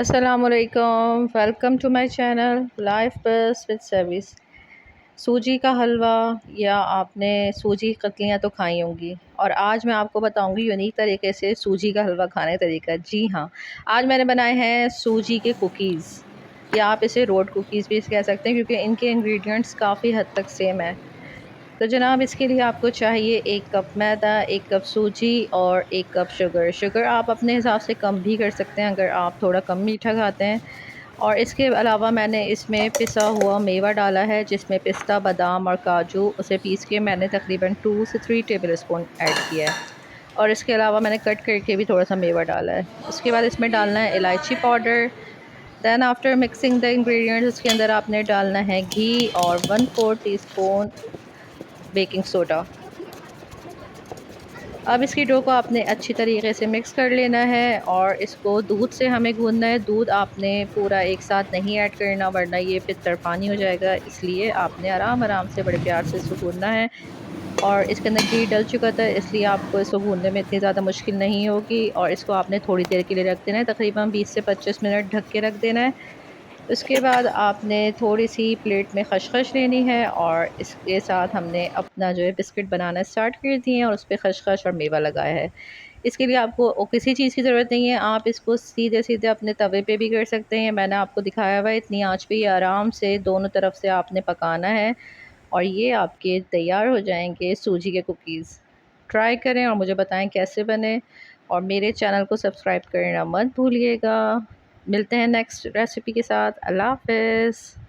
अस्सलामुअलैकुम, welcome to my channel life bus with service. Sooji का हलवा या आपने सूजी की कतलियाँ तो खाई होंगी, और आज मैं आपको बताऊंगी यूनिक तरीके से सूजी का हलवा खाने का तरीका। जी हाँ, आज मैंने बनाए हैं सूजी के कुकीज़, या आप इसे रोड कुकीज़ भी कह सकते हैं क्योंकि इनके इंग्रेडिएंट्स काफ़ी हद तक सेम है। तो जनाब, इसके लिए आपको चाहिए 1 कप मैदा, 1 कप सूजी और 1 कप शुगर। शुगर आप अपने हिसाब से कम भी कर सकते हैं अगर आप थोड़ा कम मीठा खाते हैं। और इसके अलावा मैंने इसमें पिसा हुआ मेवा डाला है, जिसमें पिस्ता, बादाम और काजू, उसे पीस के मैंने तकरीबन 2 से 3 टेबल स्पून ऐड किया है। और इसके अलावा मैंने कट करके भी थोड़ा सा मेवा डाला है। उसके बाद इसमें डालना है इलायची powder. Then after mixing the ingredients, उसके अंदर आपने डालना है घी और 1/4 टीस्पून बेकिंग सोडा। अब इसकी डो को आपने अच्छी तरीके से मिक्स कर लेना है, और इसको दूध से हमें गूंदना है। दूध आपने पूरा एक साथ नहीं ऐड करना, वरना ये फिर तरपानी हो जाएगा। इसलिए आपने आराम आराम से बड़े प्यार से इसको गूंदना है। और इसके अंदर घी डल चुका था, इसलिए आपको इसको गूंदने में इतनी ज़्यादा मुश्किल नहीं होगी। और इसको आपने थोड़ी देर के लिए रख देना है, तकरीबन 20 से 25 मिनट ढक के रख देना है। उसके बाद आपने थोड़ी-सी प्लेट में खसखस लेनी है, और इसके साथ हमने अपना जो है बिस्किट बनाना स्टार्ट कर दिए हैं, और उस पे खसखस और मेवा लगाया है। इसके लिए आपको किसी चीज़ की ज़रूरत नहीं है, आप इसको सीधे-सीधे अपने तवे पे भी कर सकते हैं। मैंने आपको दिखाया हुआ है, इतनी आँच पे ये आराम से दोनों तरफ से आपने पकाना है, और ये आपके तैयार हो जाएँगे सूजी के कुकीज़। ट्राई करें और मुझे बताएँ कैसे बने, और मेरे चैनल को सब्सक्राइब करना मत भूलिएगा। मिलते हैं नेक्स्ट रेसिपी के साथ। अल्लाह हाफ़िज़।